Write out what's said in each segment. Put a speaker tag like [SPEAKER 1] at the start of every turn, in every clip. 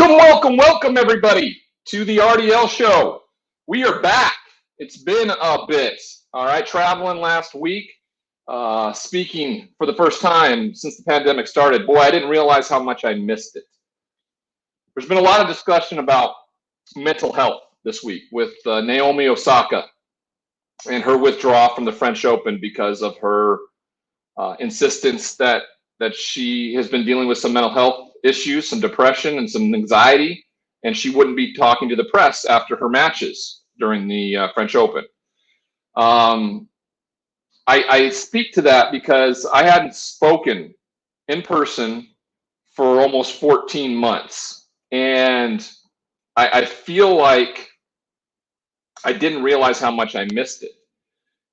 [SPEAKER 1] Welcome, everybody, to the RDL show. We are back. It's been a bit, all right, traveling last week, speaking for the first time since the pandemic started. Boy, I didn't realize how much I missed it. There's been a lot of discussion about mental health this week with Naomi Osaka and her withdrawal from the French Open because of her insistence that she has been dealing with some mental health issues, some depression and some anxiety, and she wouldn't be talking to the press after her matches during the French Open. I speak to that because I hadn't spoken in person for almost 14 months, and I feel like I didn't realize how much I missed it,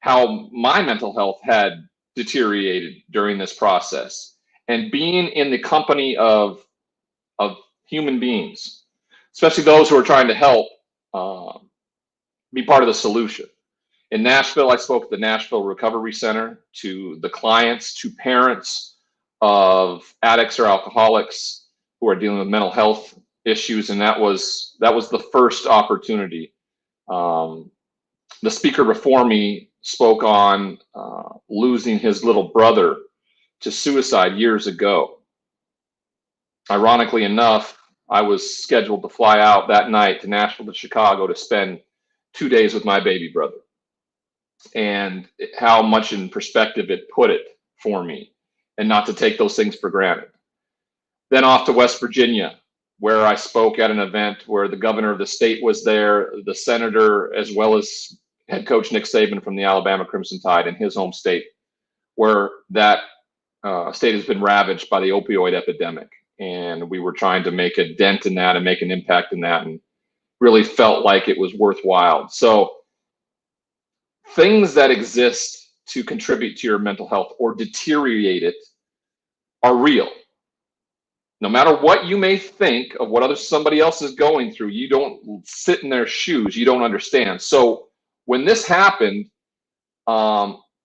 [SPEAKER 1] how my mental health had deteriorated during this process. And being in the company of human beings, especially those who are trying to help, be part of the solution. In Nashville, I spoke at the Nashville Recovery Center to the clients, to parents of addicts or alcoholics who are dealing with mental health issues, and that was the first opportunity. The speaker before me spoke on losing his little brother to suicide years ago. Ironically enough, I was scheduled to fly out that night to Nashville to Chicago to spend 2 days with my baby brother, and how much in perspective it put it for me, and not to take those things for granted. Then off to West Virginia, where I spoke at an event where the governor of the state was there, the senator, as well as head coach Nick Saban from the Alabama Crimson Tide in his home state, where that state has been ravaged by the opioid epidemic. And we were trying to make a dent in that and make an impact in that, and really felt like it was worthwhile. So things that exist to contribute to your mental health or deteriorate it are real. No matter what you may think of what somebody else is going through, you don't sit in their shoes, you don't understand. So when this happened,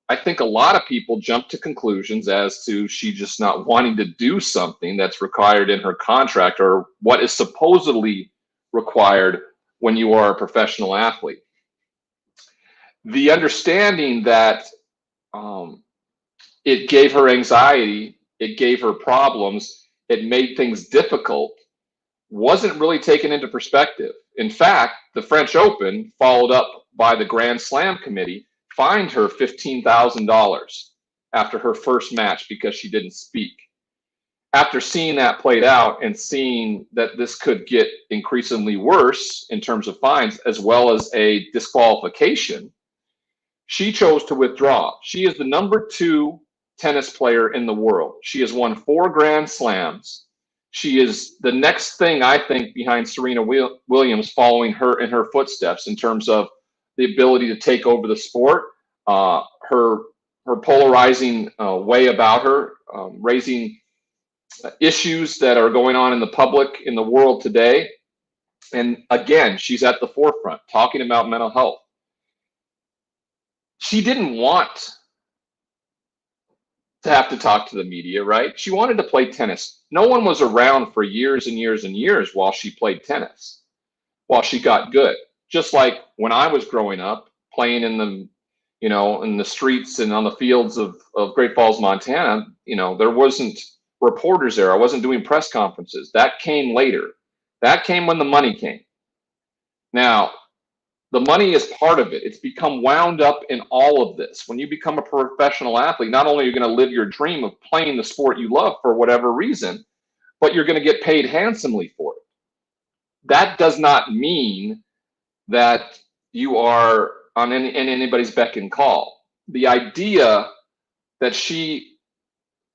[SPEAKER 1] I think a lot of people jumped to conclusions as to she just not wanting to do something that's required in her contract, or what is supposedly required when you are a professional athlete. The understanding that it gave her anxiety, it gave her problems, it made things difficult, wasn't really taken into perspective. In fact, the French Open, followed up by the Grand Slam committee, fined her $15,000 after her first match because she didn't speak. After seeing that played out and seeing that this could get increasingly worse in terms of fines, as well as a disqualification, she chose to withdraw. She is the #2 tennis player in the world. She has won 4 Grand Slams. She is the next thing, I think, behind Serena Williams, following her in her footsteps in terms of the ability to take over the sport, her polarizing way about her, raising issues that are going on in the public, in the world today. And again, she's at the forefront talking about mental health. She didn't want to have to talk to the media, right? She wanted to play tennis. No one was around for years and years and years while she played tennis, while she got good. Just like when I was growing up, playing in the, in the streets and on the fields of Great Falls, Montana, there wasn't reporters there. I wasn't doing press conferences. That came later. That came when the money came. Now, the money is part of it. It's become wound up in all of this. When you become a professional athlete, not only are you going to live your dream of playing the sport you love for whatever reason, but you're going to get paid handsomely for it. That does not mean that you are on anybody's beck and call. The idea that she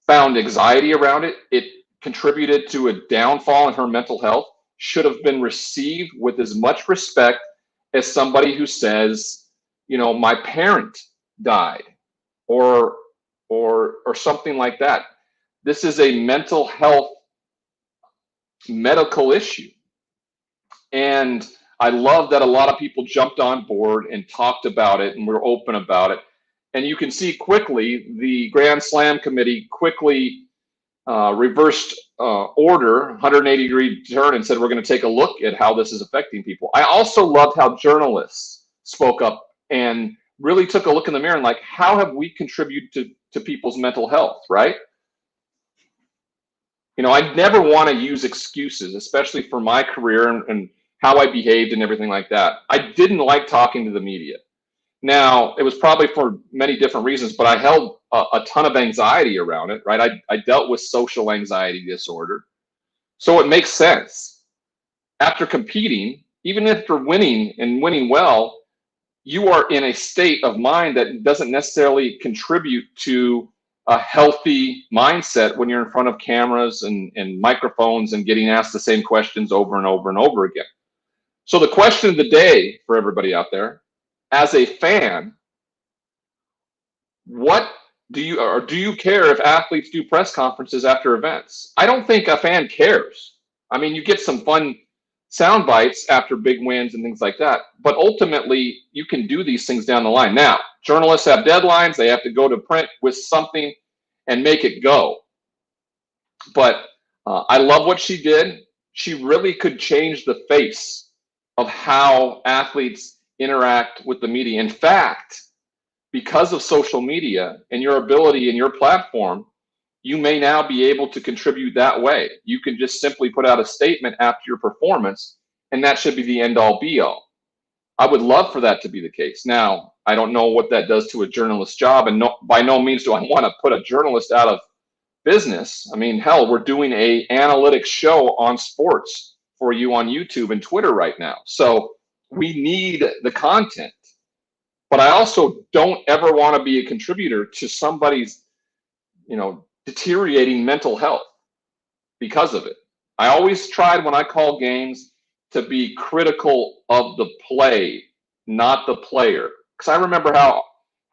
[SPEAKER 1] found anxiety around it, it contributed to a downfall in her mental health, should have been received with as much respect as somebody who says, my parent died, or something like that. This is a mental health medical issue. And I love that a lot of people jumped on board and talked about it and were open about it. And you can see quickly, the Grand Slam committee quickly reversed order, 180-degree turn, and said, we're going to take a look at how this is affecting people. I also loved how journalists spoke up and really took a look in the mirror and like, how have we contributed to people's mental health, right? You know, I never want to use excuses, especially for my career and how I behaved and everything like that. I didn't like talking to the media. Now, it was probably for many different reasons, but I held a ton of anxiety around it, right? I dealt with social anxiety disorder. So it makes sense. After competing, even if you're winning and winning well, you are in a state of mind that doesn't necessarily contribute to a healthy mindset when you're in front of cameras and microphones and getting asked the same questions over and over and over again. So the question of the day for everybody out there, as a fan, what do you care if athletes do press conferences after events? I don't think a fan cares. I mean, you get some fun sound bites after big wins and things like that, but ultimately you can do these things down the line. Now, journalists have deadlines. They have to go to print with something and make it go. But I love what she did. She really could change the face of how athletes interact with the media. In fact, because of social media and your ability and your platform, you may now be able to contribute that way. You can just simply put out a statement after your performance, and that should be the end all be all. I would love for that to be the case. Now, I don't know what that does to a journalist's job, and by no means do I want to put a journalist out of business. I mean, hell, we're doing a analytics show on sports for you on YouTube and Twitter right now. So we need the content. But I also don't ever want to be a contributor to somebody's, deteriorating mental health because of it. I always tried when I call games to be critical of the play, not the player. Because I remember how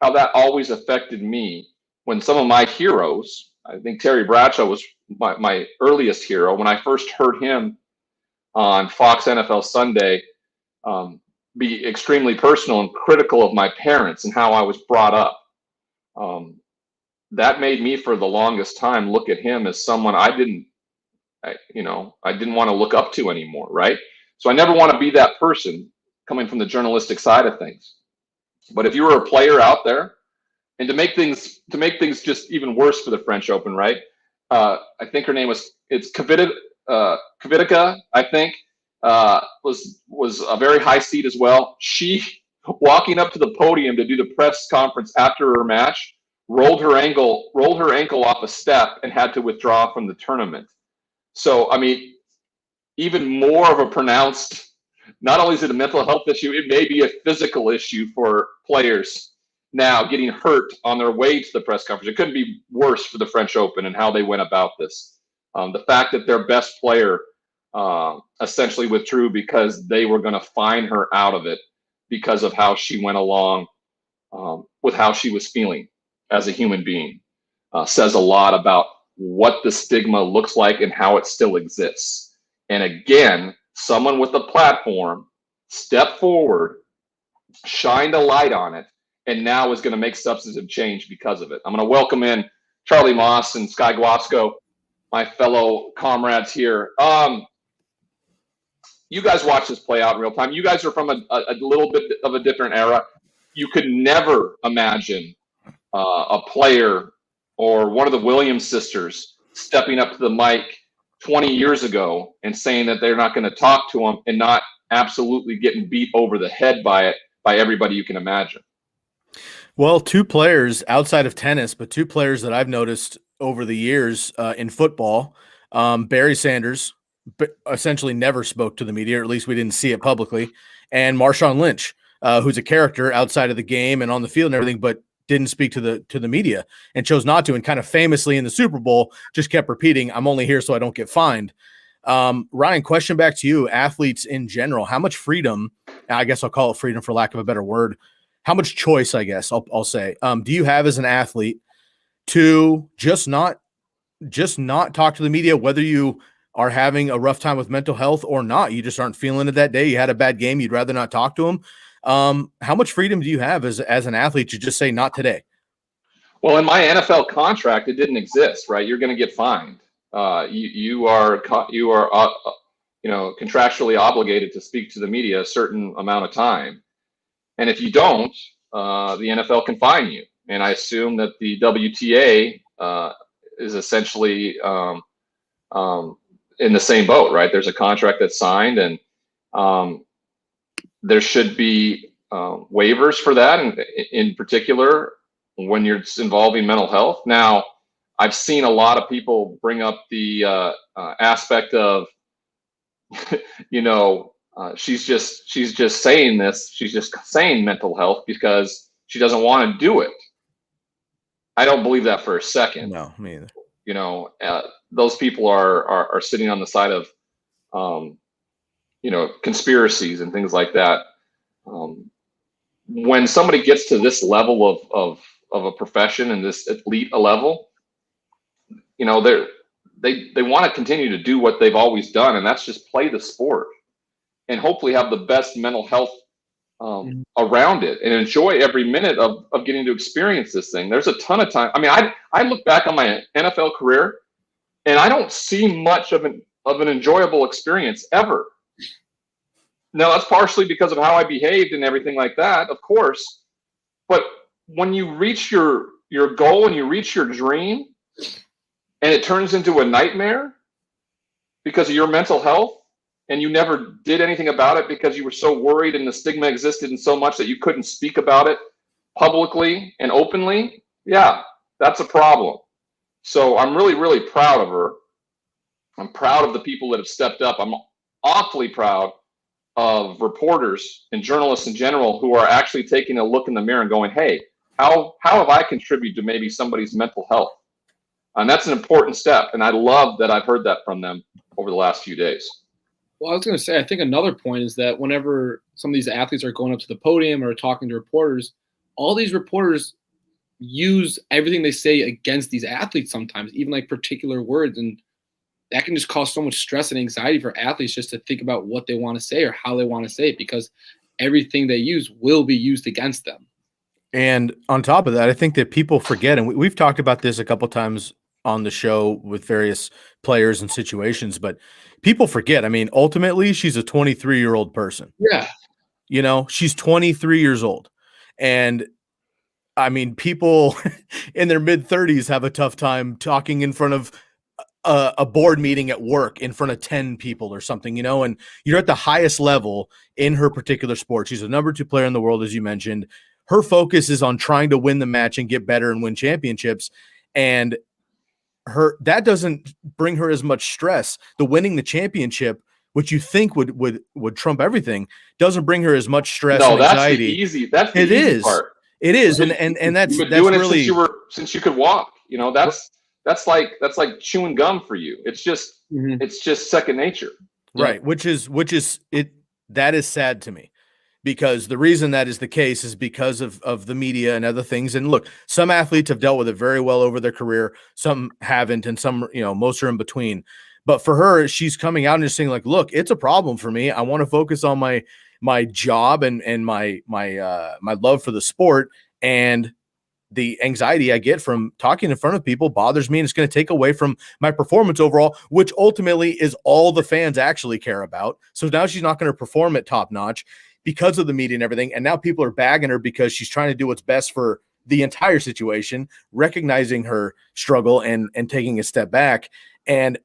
[SPEAKER 1] that always affected me when some of my heroes, I think Terry Bradshaw was my earliest hero, when I first heard him on Fox NFL Sunday, be extremely personal and critical of my parents and how I was brought up. That made me for the longest time look at him as someone I didn't want to look up to anymore, right? So I never want to be that person coming from the journalistic side of things. But if you were a player out there, and to make things just even worse for the French Open, right? I think her name was Koepka, I think. Was a very high seed as well. She, walking up to the podium to do the press conference after her match, rolled her ankle off a step and had to withdraw from the tournament. So, I mean, even more of a pronounced, not only is it a mental health issue, it may be a physical issue for players now getting hurt on their way to the press conference. It couldn't be worse for the French Open and how they went about this. The fact that their best player essentially withdrew because they were going to fine her out of it because of how she went along with how she was feeling as a human being, says a lot about what the stigma looks like and how it still exists. And again, someone with a platform stepped forward, shined a light on it, and now is going to make substantive change because of it. I'm going to welcome in Charlie Moss and Sky Guasco, my fellow comrades here. You guys watch this play out in real time. You guys are from a little bit of a different era. You could never imagine a player or one of the Williams sisters stepping up to the mic 20 years ago and saying that they're not going to talk to them and not absolutely getting beat over the head by everybody you can imagine.
[SPEAKER 2] Well, two players outside of tennis, but two players that I've noticed over the years in football, Barry Sanders essentially never spoke to the media, or at least we didn't see it publicly, and Marshawn Lynch, who's a character outside of the game and on the field and everything, but didn't speak to the media and chose not to, and kind of famously in the Super Bowl just kept repeating, "I'm only here so I don't get fined." Ryan, question back to you, athletes in general, how much freedom, I guess I'll call it freedom for lack of a better word, how much choice, I guess I'll say, do you have as an athlete to just not talk to the media, whether you are having a rough time with mental health or not? You just aren't feeling it that day. You had a bad game. You'd rather not talk to them. How much freedom do you have as an athlete to just say not today?
[SPEAKER 1] Well, in my NFL contract, it didn't exist, right? You're going to get fined. you are contractually obligated to speak to the media a certain amount of time, and if you don't, the NFL can fine you. And I assume that the WTA is essentially in the same boat, right? There's a contract that's signed, and there should be waivers for that, and in particular when you're involving mental health. Now, I've seen a lot of people bring up the aspect of, she's just saying this. She's just saying mental health because she doesn't want to do it. I don't believe that for a second.
[SPEAKER 2] No, me either.
[SPEAKER 1] Those people are sitting on the side of, conspiracies and things like that. When somebody gets to this level of a profession and this elite level, they want to continue to do what they've always done, and that's just play the sport and hopefully have the best mental health around it and enjoy every minute of getting to experience this thing. There's a ton of time. I mean, I look back on my NFL career and I don't see much of an enjoyable experience ever. Now, that's partially because of how I behaved and everything like that, of course. But when you reach your goal and you reach your dream and it turns into a nightmare because of your mental health, and you never did anything about it because you were so worried and the stigma existed in so much that you couldn't speak about it publicly and openly, yeah, that's a problem. So I'm really, really proud of her. I'm proud of the people that have stepped up. I'm awfully proud of reporters and journalists in general who are actually taking a look in the mirror and going, hey, how have I contributed to maybe somebody's mental health? And that's an important step. And I love that I've heard that from them over the last few days.
[SPEAKER 3] Well, I was going to say, I think another point is that whenever some of these athletes are going up to the podium or talking to reporters, all these reporters use everything they say against these athletes sometimes, even like particular words. And that can just cause so much stress and anxiety for athletes just to think about what they want to say or how they want to say it, because everything they use will be used against them.
[SPEAKER 2] And on top of that, I think that people forget, and we've talked about this a couple times on the show with various players and situations, but people forget. I mean, ultimately, she's a 23-year-old person.
[SPEAKER 3] Yeah.
[SPEAKER 2] She's 23 years old. And I mean, people in their mid-30s have a tough time talking in front of a board meeting at work in front of 10 people or something, and you're at the highest level in her particular sport. She's a number 2 player in the world, as you mentioned. Her focus is on trying to win the match and get better and win championships. And that doesn't bring her as much stress. The winning the championship, which you think would trump everything, doesn't bring her as much stress and anxiety.
[SPEAKER 1] That's the easy part.
[SPEAKER 2] It is, and that's
[SPEAKER 1] doing
[SPEAKER 2] really
[SPEAKER 1] it since you could walk. That's like chewing gum for you. It's just it's just second nature.
[SPEAKER 2] Right, which is it. That is sad to me, because the reason that is the case is because of the media and other things. And look, some athletes have dealt with it very well over their career. Some haven't, and some, most are in between. But for her, she's coming out and just saying, like, look, it's a problem for me. I want to focus on my job and my love for the sport, and the anxiety I get from talking in front of people bothers me, and it's going to take away from my performance overall, which ultimately is all the fans actually care about. So now she's not going to perform at top notch because of the media and everything. And now people are bagging her because she's trying to do what's best for the entire situation, recognizing her struggle and taking a step back. And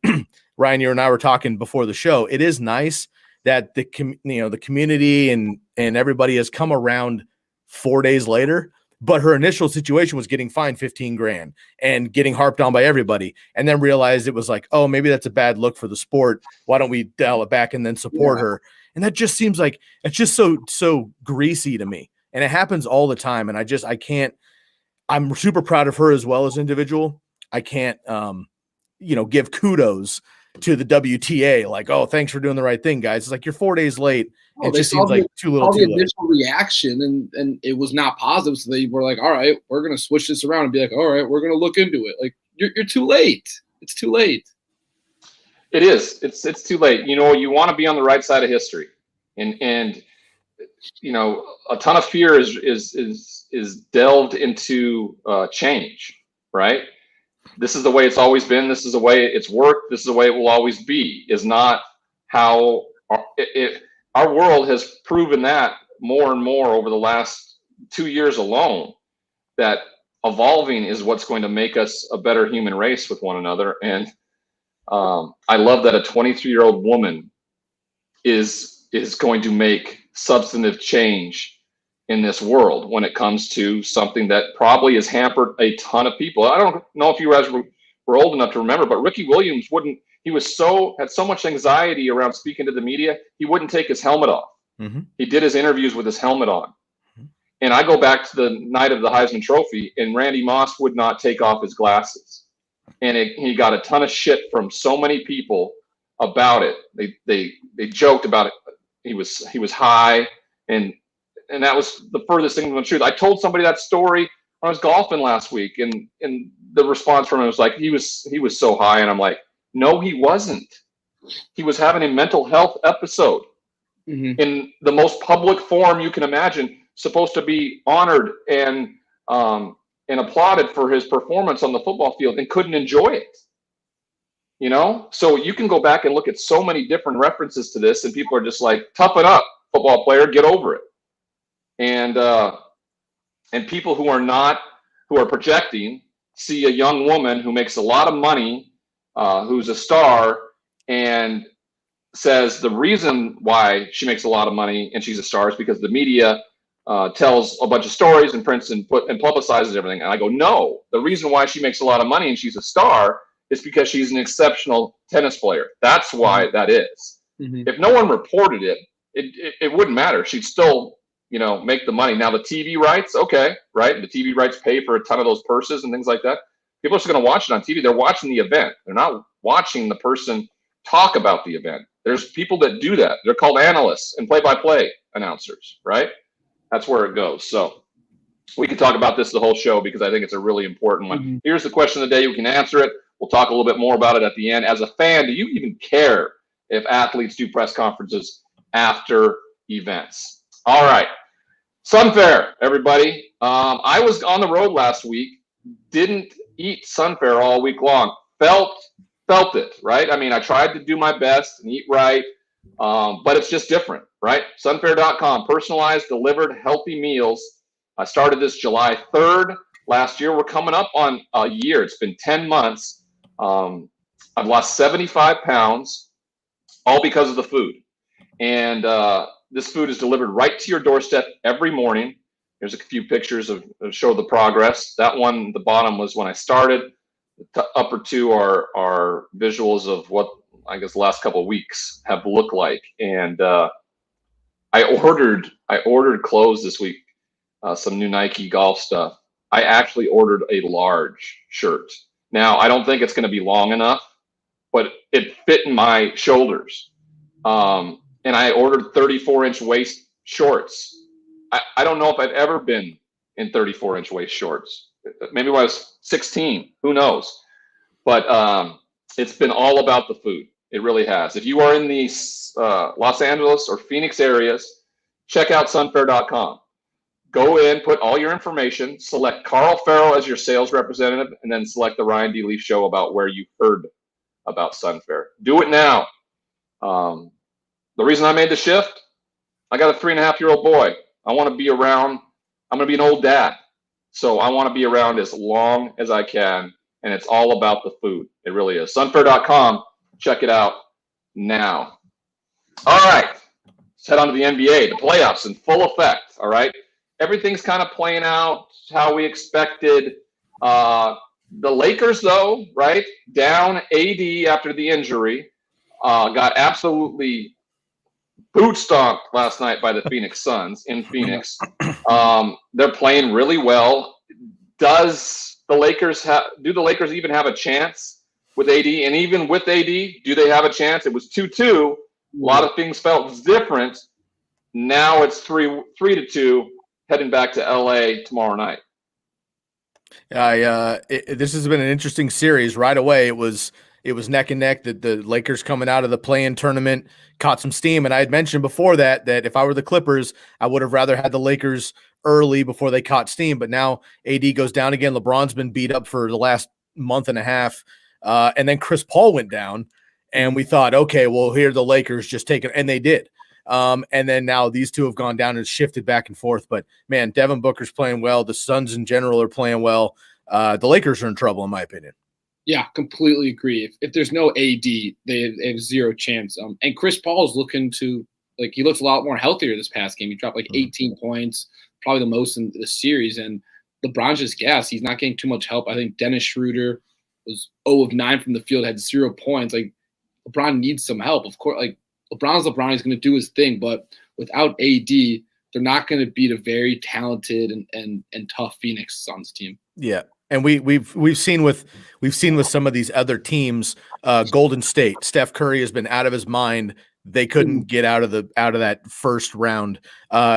[SPEAKER 2] Ryan, you and I were talking before the show. It is nice that the community and everybody has come around 4 days later. But her initial situation was getting fined $15,000 and getting harped on by everybody, and then realized it was like, oh, maybe that's a bad look for the sport. Why don't we dial it back and then support her? And that just seems like it's just so greasy to me. And it happens all the time. And I can't, I'm super proud of her as well as individual. I can't, give kudos to the WTA, like, oh, thanks for doing the right thing, guys. It's like, you're 4 days late. It just seems like too little, too late.
[SPEAKER 3] The initial reaction, and it was not positive. So they were like, all right, we're going to switch this around and be like, all right, we're going to look into it. Like, you're too late. It's too late.
[SPEAKER 1] It is. It's too late. You want to be on the right side of history, and a ton of fear is delved into change, right? this is the way it's always been. This is the way it's worked. This is the way it will always be, is not how our world has proven that more and more over the last 2 years alone, that evolving is what's going to make us a better human race with one another. And I love that a 23-year-old woman is going to make substantive change in this world when it comes to something that probably has hampered a ton of people. I don't know if you guys were old enough to remember, but Ricky Williams had so much anxiety around speaking to the media, he wouldn't take his helmet off. Mm-hmm. He did his interviews with his helmet on. Mm-hmm. And I go back to the night of the Heisman Trophy, and Randy Moss would not take off his glasses. And he got a ton of shit from so many people about it. They joked about it. He was high, and that was the furthest thing from the truth. I told somebody that story when I was golfing last week, and the response from him was like, he was so high, and I'm like, no, he wasn't. He was having a mental health episode in the most public forum you can imagine, supposed to be honored and applauded for his performance on the football field, and couldn't enjoy it. You know, so you can go back and look at so many different references to this, and people are just like, toughen up, football player, get over it. And people who are projecting see a young woman who makes a lot of money, who's a star, and says the reason why she makes a lot of money and she's a star is because the media tells a bunch of stories and prints and publicizes everything. And I go, no, the reason why she makes a lot of money and she's a star is because she's an exceptional tennis player. That's why that is. Mm-hmm. If no one reported it, it wouldn't matter. She'd still, make the money. Now the TV rights, okay, right? The TV rights pay for a ton of those purses and things like that. People are just going to watch it on TV. They're watching the event. They're not watching the person talk about the event. There's people that do that. They're called analysts and play-by-play announcers, right? That's where it goes. So we can talk about this the whole show because I think it's a really important one. Mm-hmm. Here's the question of the day. You can answer it. We'll talk a little bit more about it at the end. As a fan, do you even care if athletes do press conferences after events? All right. SUNFARE, everybody. I was on the road last week. Didn't eat SUNFARE all week long. Felt it, right? I mean, I tried to do my best and eat right, but it's just different, right? SUNFARE.com, personalized, delivered, healthy meals. I started this July 3rd last year. We're coming up on a year. It's been 10 months. I've lost 75 pounds, all because of the food. And this food is delivered right to your doorstep every morning. There's a few pictures of show the progress. That one, the bottom was when I started. The upper two are visuals of what I guess the last couple of weeks have looked like. And I ordered clothes this week, some new Nike golf stuff. I actually ordered a large shirt. Now, I don't think it's going to be long enough, but it fit in my shoulders. And I ordered 34-inch waist shorts. I don't know if I've ever been in 34-inch waist shorts. Maybe when I was 16, who knows? But it's been all about the food. It really has. If you are in the Los Angeles or Phoenix areas, check out SUNFARE.com. Go in, put all your information, select Carl Farrow as your sales representative, and then select the Ryan D. Leaf Show about where you heard about SUNFARE. Do it now. The reason I made the shift, I got a 3.5-year-old boy. I want to be around. I'm going to be an old dad. So I want to be around as long as I can, and it's all about the food. It really is. SUNFARE.com. Check it out now. All right. Let's head on to the NBA. The playoffs in full effect. All right. Everything's kind of playing out how we expected. The Lakers, though, right, down AD after the injury, got absolutely boot stomped last night by the Phoenix Suns in Phoenix. They're playing really well. Do the Lakers even have a chance with AD? And even with AD, do they have a chance? It was 2-2. A lot of things felt different. Now it's 3-2. Heading back to LA tomorrow night.
[SPEAKER 2] This has been an interesting series. Right away, it was neck and neck. That the Lakers coming out of the play-in tournament caught some steam, and I had mentioned before that if I were the Clippers, I would have rather had the Lakers early before they caught steam. But now AD goes down again. LeBron's been beat up for the last month and a half. And then Chris Paul went down, and we thought, okay, well, here the Lakers just take it, and they did. And then now these two have gone down and shifted back and forth. But man, Devin Booker's playing well. The Suns in general are playing well. The Lakers are in trouble, in my opinion.
[SPEAKER 3] Yeah, completely agree. If there's no AD, they have zero chance. And Chris Paul is looking to, like, he looks a lot more healthier this past game. He dropped like 18 points, probably the most in the series. And LeBron's just gas. He's not getting too much help. I think Dennis Schroeder was 0 of 9 from the field, had 0 points. Like, LeBron needs some help. Of course, like, LeBron's LeBron. He's going to do his thing. But without AD, they're not going to beat a very talented and tough Phoenix Suns team.
[SPEAKER 2] Yeah. And we've seen with some of these other teams, Golden State, Steph Curry has been out of his mind. They couldn't get out of that first round.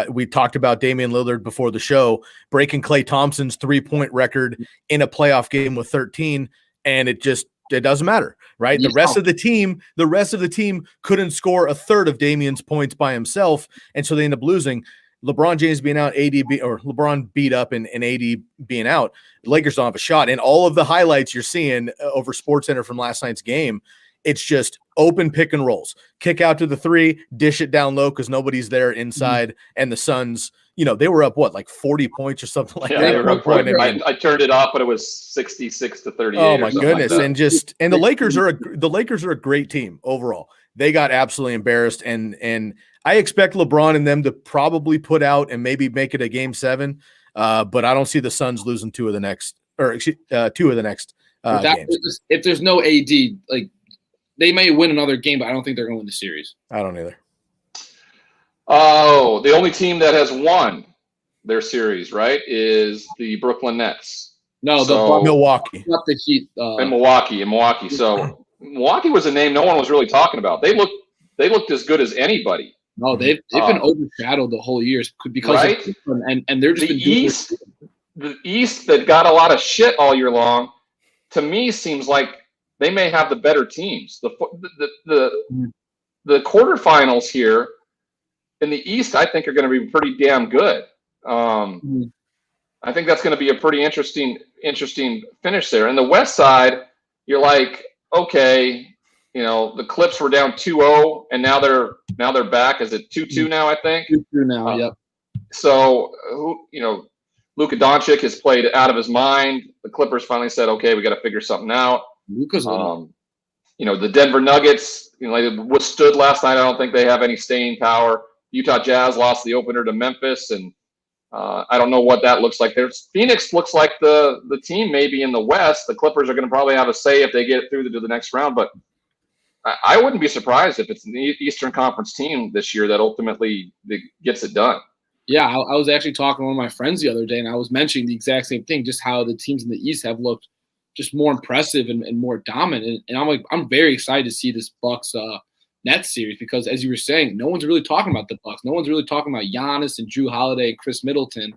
[SPEAKER 2] We talked about Damian Lillard before the show, breaking Klay Thompson's 3-point record in a playoff game with 13, and it doesn't matter, right? The rest of the team couldn't score a third of Damian's points by himself, and so they end up losing. LeBron James being out, LeBron beat up and AD being out, the Lakers don't have a shot. And all of the highlights you're seeing over SportsCenter from last night's game, it's just open pick and rolls, kick out to the 3, dish it down low because nobody's there inside. And the Suns, they were up like 40 points or something like that.
[SPEAKER 1] They were up I turned it off, but it was 66-38.
[SPEAKER 2] Oh my goodness! Like and the Lakers are a great team overall. They got absolutely embarrassed, and I expect LeBron and them to probably put out and maybe make it a game 7. But I don't see the Suns losing 2 of the next games.
[SPEAKER 3] If there's no AD, like, they may win another game, but I don't think they're going to win the series.
[SPEAKER 2] I don't either.
[SPEAKER 1] Oh, the only team that has won their series, right, is the Brooklyn Nets.
[SPEAKER 3] No,
[SPEAKER 2] Milwaukee.
[SPEAKER 3] Not the Heat.
[SPEAKER 1] In Milwaukee. So Milwaukee was a name no one was really talking about. They looked as good as anybody.
[SPEAKER 3] No, they've been overshadowed the whole year because
[SPEAKER 1] right?
[SPEAKER 3] of and they're just
[SPEAKER 1] the East that got a lot of shit all year long. To me, seems like they may have the better teams. The quarterfinals here in the East, I think, are going to be pretty damn good. I think that's going to be a pretty interesting finish there. In the West side, you're like, okay, the Clips were down 2-0, and now they're back. Is it 2-2 now? I think
[SPEAKER 3] 2-2 now. Yep.
[SPEAKER 1] So Luka Doncic has played out of his mind. The Clippers finally said, okay, we got to figure something out.
[SPEAKER 3] Luka's
[SPEAKER 1] the Denver Nuggets, they withstood last night. I don't think they have any staying power. Utah Jazz lost the opener to Memphis, and I don't know what that looks like. Phoenix looks like the team maybe in the West. The Clippers are going to probably have a say if they get through to the next round, but I wouldn't be surprised if it's an Eastern Conference team this year that ultimately gets it done. Yeah,
[SPEAKER 3] I was actually talking to one of my friends the other day, and I was mentioning the exact same thing, just how the teams in the East have looked just more impressive and more dominant. And I'm very excited to see this Bucks Nets series because, as you were saying, no one's really talking about the Bucks. No one's really talking about Giannis and Drew Holiday and Chris Middleton.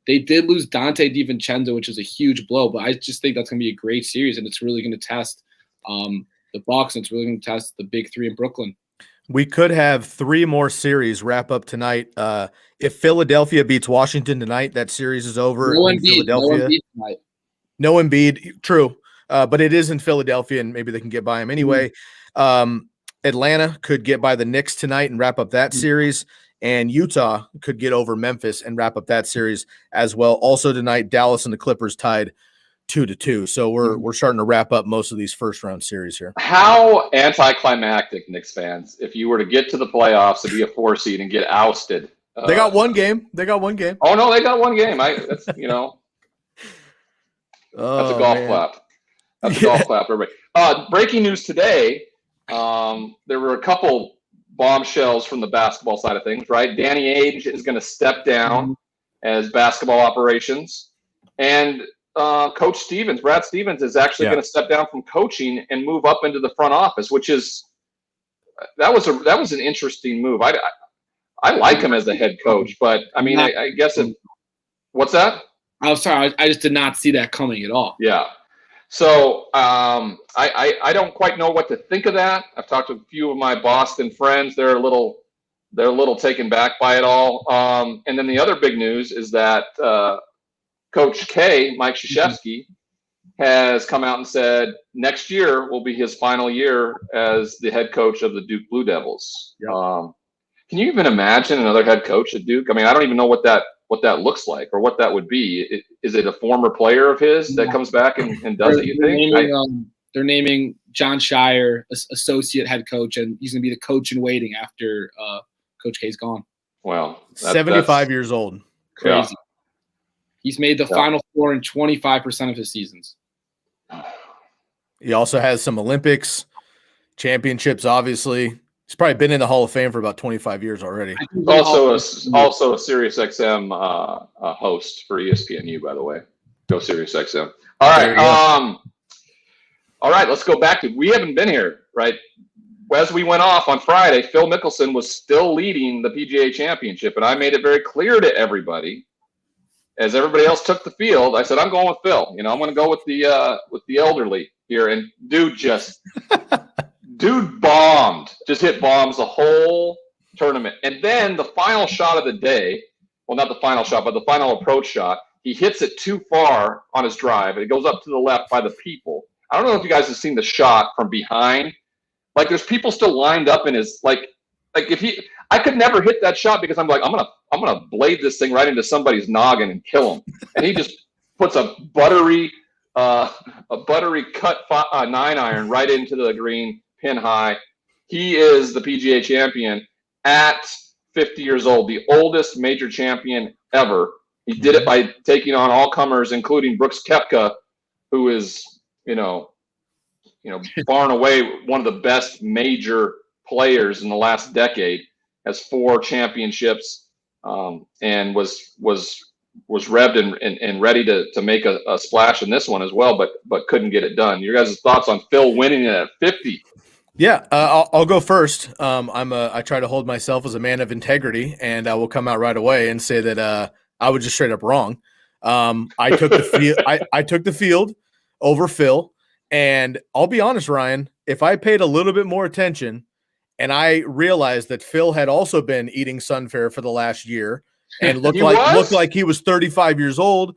[SPEAKER 3] They did lose Dante DiVincenzo, which is a huge blow, but I just think that's going to be a great series, and it's really going to test the Bucks, and it's really going to test the big 3 in Brooklyn.
[SPEAKER 2] We could have 3 more series wrap up tonight. If Philadelphia beats Washington tonight, that series is over.
[SPEAKER 3] No Embiid tonight.
[SPEAKER 2] No Embiid, true. But it is in Philadelphia, and maybe they can get by him anyway. Atlanta could get by the Knicks tonight and wrap up that series. And Utah could get over Memphis and wrap up that series as well. Also tonight, Dallas and the Clippers tied 2-2. So we're starting to wrap up most of these first round series here.
[SPEAKER 1] How anticlimactic, Knicks fans, if you were to get to the playoffs to be a 4 seed and get ousted.
[SPEAKER 2] They got one game.
[SPEAKER 1] Oh no, they got one game. That's a golf clap. That's a golf clap, everybody. Breaking news today. There were a couple bombshells from the basketball side of things, right? Danny Ainge is going to step down as basketball operations, and Coach Brad Stevens, is actually going to step down from coaching and move up into the front office, which is that was an interesting move. I like him as the head coach, but I mean, I guess what's that?
[SPEAKER 3] I'm sorry, I just did not see that coming at all.
[SPEAKER 1] Yeah. So I don't quite know what to think of that. I've talked to a few of my Boston friends. They're a little taken back by it all. And then the other big news is that Coach K, Mike Krzyzewski, has come out and said next year will be his final year as the head coach of the Duke Blue Devils.
[SPEAKER 2] Yep.
[SPEAKER 1] Can you even imagine another head coach at Duke? I mean, I don't even know what that looks like or what that would be. Is it a former player of his that comes back and does it, you think?
[SPEAKER 3] They're naming John Shire associate head coach, and he's going to be the coach in waiting after Coach K's gone.
[SPEAKER 1] Well,
[SPEAKER 2] 75 years old.
[SPEAKER 3] Crazy.
[SPEAKER 1] Yeah.
[SPEAKER 3] He's made the Final Four in 25% of his seasons.
[SPEAKER 2] He also has some Olympics, championships, obviously. He's probably been in the Hall of Fame for about 25 years already.
[SPEAKER 1] Also a Sirius XM host for ESPNU, by the way. Go Sirius XM. All right. All right, let's go back to – we haven't been here, right? As we went off on Friday, Phil Mickelson was still leading the PGA Championship, and I made it very clear to everybody, as everybody else took the field, I said, I'm going with Phil. I'm going to go with the elderly here. And dude bombed, just hit bombs the whole tournament. And then the final shot of the day, well, not the final shot, but the final approach shot, he hits it too far on his drive, and it goes up to the left by the people. I don't know if you guys have seen the shot from behind. Like, there's people still lined up in his, like if he, I could never hit that shot because I'm like, I'm gonna blade this thing right into somebody's noggin and kill him. And he just puts a buttery cut 9-iron right into the green, pin high. He is the PGA champion at 50 years old, the oldest major champion ever. He did it by taking on all comers, including Brooks Koepka, who is, far and away one of the best major players in the last decade. Has 4 championships, and was revved and ready to make a splash in this one as well, but couldn't get it done. Your guys' thoughts on Phil winning it at 50?
[SPEAKER 2] Yeah, I'll go first. I try to hold myself as a man of integrity, and I will come out right away and say that I was just straight up wrong. I took the field. I took the field over Phil, and I'll be honest, Ryan. If I paid a little bit more attention, and I realized that Phil had also been eating SUNFARE for the last year, and looked like he was 35 years old.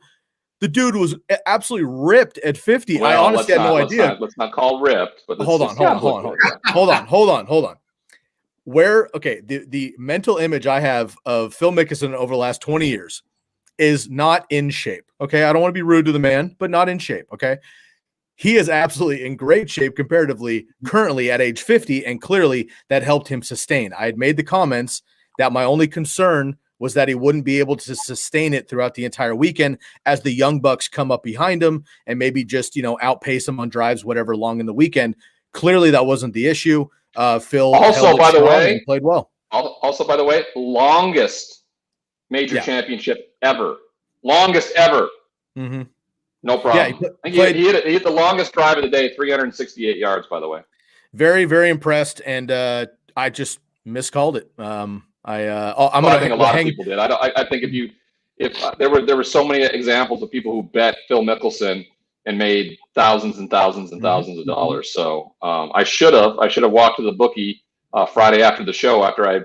[SPEAKER 2] The dude was absolutely ripped at 50.
[SPEAKER 1] Well,
[SPEAKER 2] I honestly had no idea.
[SPEAKER 1] Let's not call ripped. But
[SPEAKER 2] hold on. The mental image I have of Phil Mickelson over the last 20 years is not in shape. Okay, I don't want to be rude to the man, but not in shape. Okay. He is absolutely in great shape comparatively currently at age 50, and clearly that helped him sustain. I had made the comments that my only concern was that he wouldn't be able to sustain it throughout the entire weekend as the young bucks come up behind him and maybe just, outpace him on drives, whatever, long in the weekend. Clearly that wasn't the issue. Phil
[SPEAKER 1] also, by the way,
[SPEAKER 2] played well.
[SPEAKER 1] Also, by the way, longest major championship ever. Longest ever. Mm-hmm. No problem. Yeah, he hit the longest drive of the day, 368 yards, by the way.
[SPEAKER 2] Very, very impressed, and I just miscalled it.
[SPEAKER 1] I think a lot of people did. I think if there were so many examples of people who bet Phil Mickelson and made thousands and thousands and thousands of dollars. So I should have walked to the bookie Friday after the show after I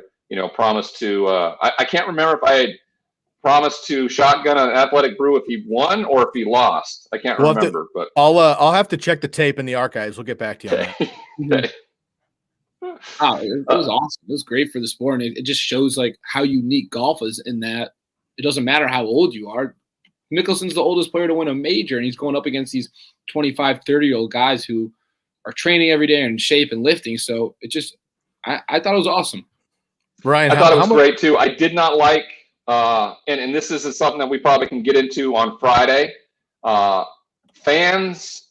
[SPEAKER 1] promised to. I can't remember if I had promised to shotgun an Athletic Brew if he won or if he lost. I can't remember, but
[SPEAKER 2] I'll have to check the tape in the archives. We'll get back to you on that.
[SPEAKER 1] Okay.
[SPEAKER 3] Oh, it was awesome. It was great for the sport, and it just shows how unique golf is in that it doesn't matter how old you are. Mickelson's the oldest player to win a major, and he's going up against these 25, 30-year-old guys who are training every day and in shape and lifting. So it just I thought it was awesome.
[SPEAKER 2] Ryan,
[SPEAKER 1] I thought it was great too. I did not like and this is something that we probably can get into on Friday. Fans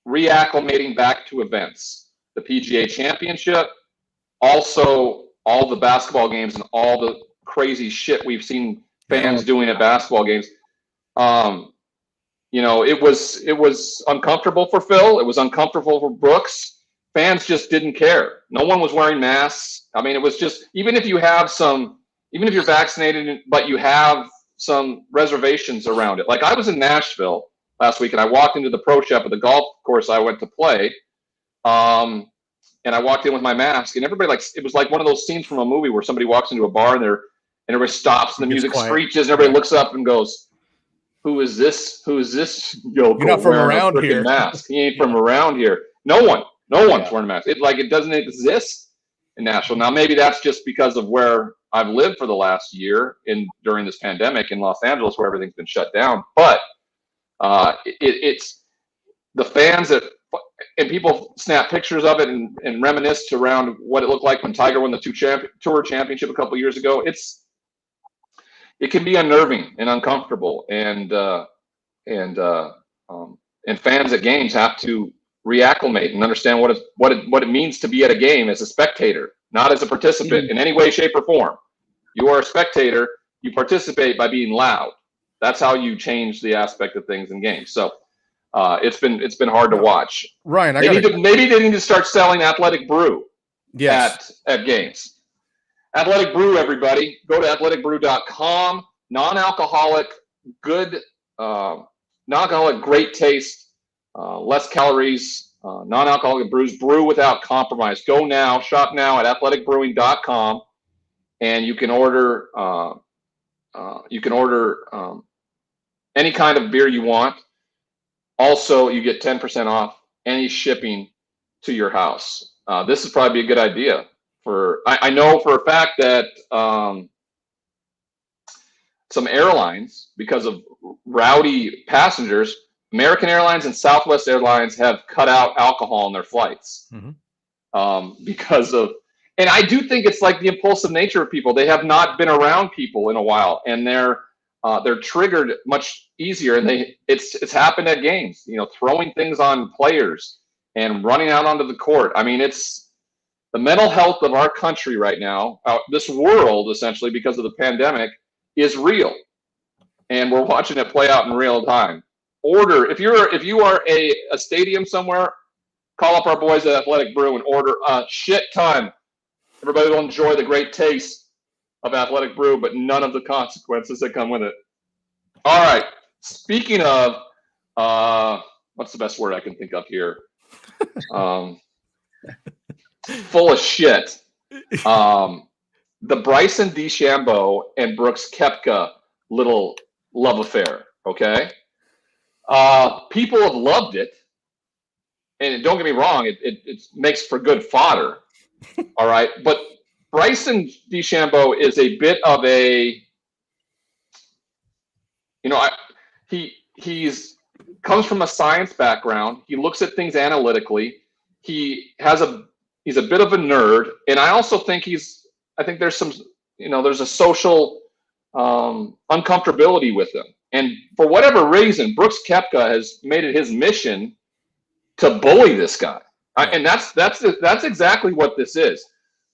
[SPEAKER 1] reacclimating back to events. The PGA Championship, also all the basketball games and all the crazy shit we've seen fans doing at basketball games. It was uncomfortable for Phil. It was uncomfortable for Brooks. Fans just didn't care. No one was wearing masks. I mean, it was just, even if you're vaccinated, but you have some reservations around it. Like, I was in Nashville last week, and I walked into the pro shop at the golf course I went to play. And I walked in with my mask, and everybody it was like one of those scenes from a movie where somebody walks into a bar and everybody stops and the music screeches and everybody looks up and goes, who is this yokel
[SPEAKER 2] You're not from
[SPEAKER 1] wearing
[SPEAKER 2] around
[SPEAKER 1] a freaking
[SPEAKER 2] here.
[SPEAKER 1] mask? He ain't from around here. No one's wearing a mask. It doesn't exist in Nashville. Now, maybe that's just because of where I've lived for the last year during this pandemic in Los Angeles, where everything's been shut down. But it's the fans and people snap pictures of it and reminisce around what it looked like when Tiger won the Tour Championship a couple years ago. It can be unnerving and uncomfortable, and fans at games have to reacclimate and understand what it means to be at a game as a spectator, not as a participant in any way, shape, or form. You are a spectator. You participate by being loud. That's how you change the aspect of things in games. So it's been hard to watch.
[SPEAKER 2] Ryan,
[SPEAKER 1] maybe they need to start selling Athletic Brew at games. Athletic Brew, everybody. Go to athleticbrew.com. Non-alcoholic, good, non-alcoholic, great taste, less calories, non-alcoholic brews. Brew without compromise. Go now, shop now at athleticbrewing.com, and you can order any kind of beer you want. Also, you get 10% off any shipping to your house. This would probably be a good idea. I know for a fact that some airlines, because of rowdy passengers, American Airlines and Southwest Airlines have cut out alcohol in their flights because of, and I do think it's like the impulsive nature of people. They have not been around people in a while, and they're triggered much easier. And it's happened at games, throwing things on players and running out onto the court. I mean, it's the mental health of our country right now, this world essentially, because of the pandemic, is real, and we're watching it play out in real time. If you are a stadium somewhere, call up our boys at Athletic Brew and order a shit ton. Everybody will enjoy the great taste of Athletic Brew, but none of the consequences that come with it. All right. Speaking of, what's the best word I can think of here? Full of shit. The Bryson DeChambeau and Brooks Koepka little love affair, okay? People have loved it, and don't get me wrong, it makes for good fodder, all right? But Bryson DeChambeau is a bit of a, he's comes from a science background. He looks at things analytically. He's a bit of a nerd, and I also think there's some, there's a social uncomfortability with him. And for whatever reason, Brooks Koepka has made it his mission to bully this guy. And that's exactly what this is.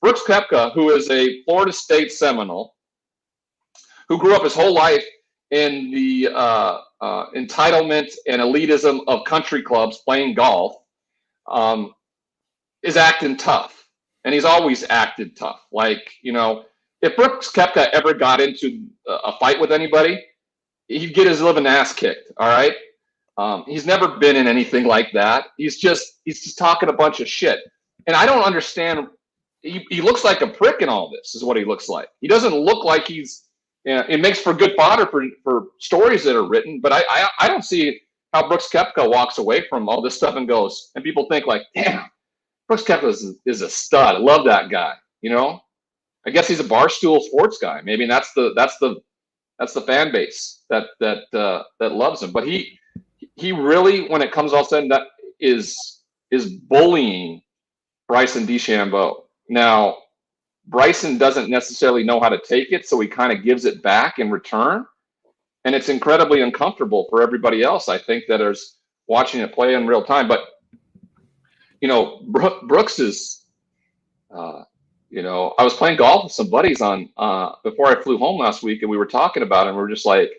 [SPEAKER 1] Brooks Koepka, who is a Florida State Seminole, who grew up his whole life in the entitlement and elitism of country clubs playing golf, is acting tough. And he's always acted tough. Like, if Brooks Koepka ever got into a fight with anybody, he'd get his living ass kicked. All right. He's never been in anything like that. He's just talking a bunch of shit. And I don't understand. He looks like a prick in all this, is what he looks like. He doesn't look like it makes for good fodder for stories that are written. But I don't see how Brooks Koepka walks away from all this stuff and goes, and people think like, damn, Brooks Koepka is a stud. I love that guy. I guess he's a barstool sports guy. Maybe that's the fan base that loves him. But he really, when it comes all said and done, is bullying Bryson DeChambeau. Now, Bryson doesn't necessarily know how to take it, so he kind of gives it back in return, and it's incredibly uncomfortable for everybody else, I think, that is watching it play in real time. But Brooks is, I was playing golf with some buddies before I flew home last week, and we were talking about it, and we were just like,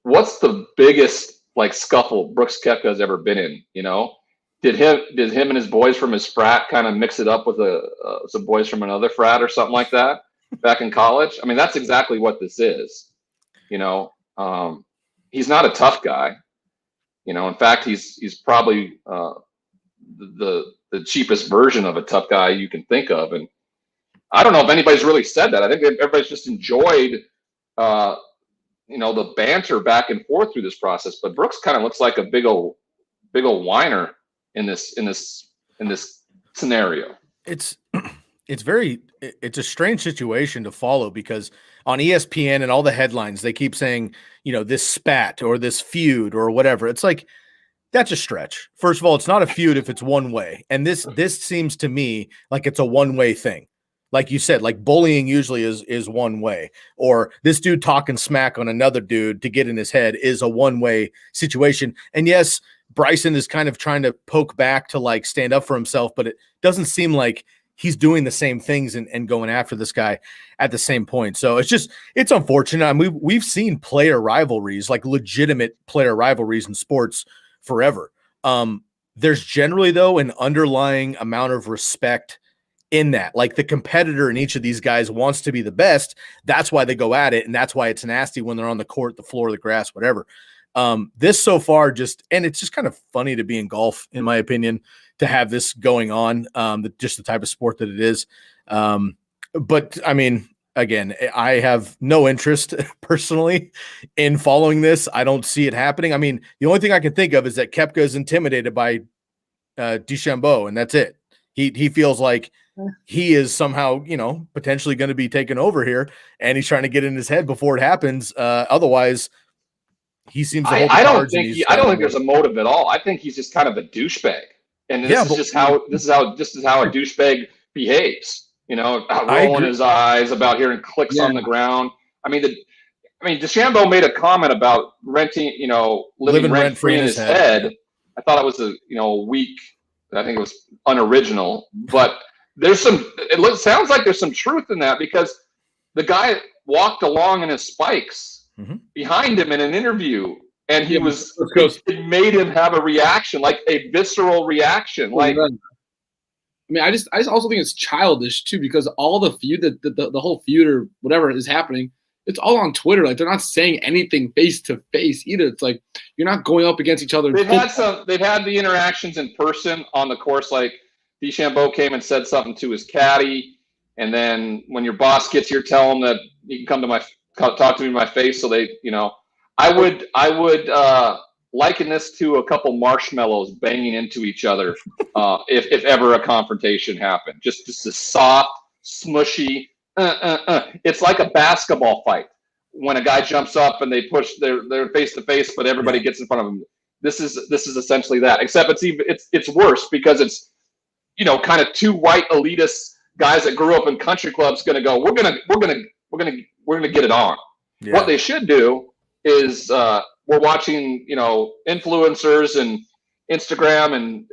[SPEAKER 1] what's the biggest scuffle Brooks Koepka has ever been in? Did him and his boys from his frat kind of mix it up with some boys from another frat or something like that back in college? I mean, that's exactly what this is. He's not a tough guy. In fact, he's probably the cheapest version of a tough guy you can think of. And I don't know if anybody's really said that. I think everybody's just enjoyed the banter back and forth through this process. But Brooks kind of looks like a big old whiner in this scenario.
[SPEAKER 2] It's a strange situation to follow, because on ESPN and all the headlines, they keep saying, this spat or this feud or whatever. It's like, that's a stretch. First of all, it's not a feud if it's one way. And this seems to me like it's a one-way thing. Like you said, like bullying usually is one way, or this dude talking smack on another dude to get in his head is a one-way situation. And yes, Bryson is kind of trying to poke back to like stand up for himself, but it doesn't seem like he's doing the same things and going after this guy at the same point. So it's unfortunate. I mean, we've seen player rivalries, like legitimate player rivalries in sports forever. There's generally, though, an underlying amount of respect in that. Like the competitor in each of these guys wants to be the best. That's why they go at it. And that's why it's nasty when they're on the court, the floor, the grass, whatever. This so far and it's just kind of funny to be in golf, in my opinion, to have this going on, just the type of sport that it is. But I mean, again, I have no interest personally in following this. I don't see it happening. I mean, the only thing I can think of is that Koepka is intimidated by DeChambeau, and that's it. He feels like he is somehow, potentially going to be taken over here, and he's trying to get in his head before it happens. Otherwise, he seems to hold the
[SPEAKER 1] I don't
[SPEAKER 2] cards.
[SPEAKER 1] I don't think there's a motive at all. I think he's just kind of a douchebag, and this is how a douchebag behaves. Rolling his eyes about hearing clicks on the ground. I mean, DeChambeau made a comment about renting, living rent free in his head. I thought it was a weak. I think it was unoriginal, but it sounds like there's some truth in that, because the guy walked along in his spikes behind him in an interview, and it made him have a reaction, like a visceral reaction. Like,
[SPEAKER 3] I mean, I just also think it's childish too, because all the feud, the whole feud or whatever is happening, it's all on Twitter. Like, they're not saying anything face to face either. It's like you're not going up against each other.
[SPEAKER 1] They've had the interactions in person on the course. Like DeChambeau came and said something to his caddy, and then when your boss gets here, tell him that you can talk to me in my face. So they, I would liken this to a couple marshmallows banging into each other, if ever a confrontation happened. Just a soft, smushy. It's like a basketball fight when a guy jumps up and they push they're face to face, but everybody gets in front of them. This is essentially that, except it's worse, because it's kind of two white elitist guys that grew up in country clubs going to go, we're gonna get it on. Yeah. What they should do is we're watching influencers and Instagram and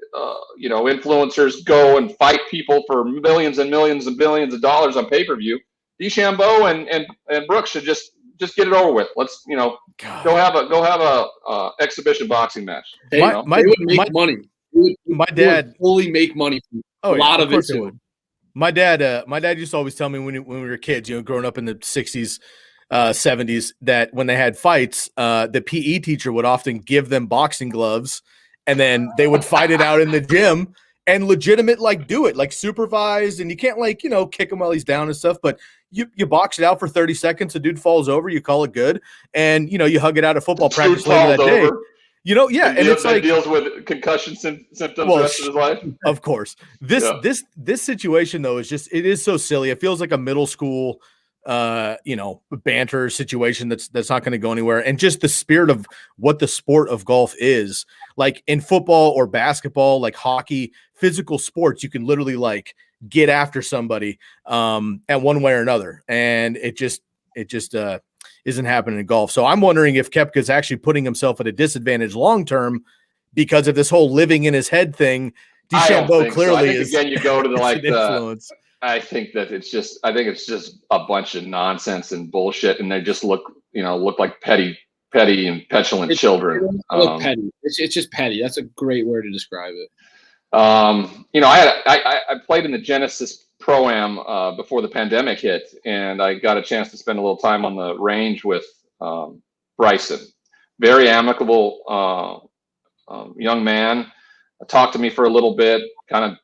[SPEAKER 1] influencers go and fight people for millions and millions and billions of dollars on pay-per-view. DeChambeau and Brooks should just get it over with. Let's go have a exhibition boxing match.
[SPEAKER 3] They would make money.
[SPEAKER 2] My dad
[SPEAKER 3] would fully make money. A lot of it too.
[SPEAKER 2] My dad used to always tell me when we were kids, growing up in the 60s, 70s, that when they had fights, the PE teacher would often give them boxing gloves, and then they would fight it out in the gym and legitimate, do it, supervised. And you can't kick him while he's down and stuff, but you box it out for 30 seconds. The dude falls over, you call it good. And, you hug it out at football practice later that day. And it's like
[SPEAKER 1] deals with concussion symptoms the rest of his life.
[SPEAKER 2] Of course. This situation though it is so silly. It feels like a middle school banter situation that's not going to go anywhere. And just the spirit of what the sport of golf is, like in football or basketball, like hockey, physical sports, you can literally get after somebody at one way or another. And it just isn't happening in golf. So I'm wondering if Koepka is actually putting himself at a disadvantage long-term because of this whole living in his head thing. DeChambeau clearly is.
[SPEAKER 1] Again, you go to the influence. I think it's just a bunch of nonsense and bullshit, and they just look like petty and petulant children.
[SPEAKER 3] Petty. It's just petty. That's a great word to describe it.
[SPEAKER 1] I played in the Genesis Pro-Am before the pandemic hit, and I got a chance to spend a little time on the range with Bryson. Very amicable young man. Talked to me for a little bit. Kind of,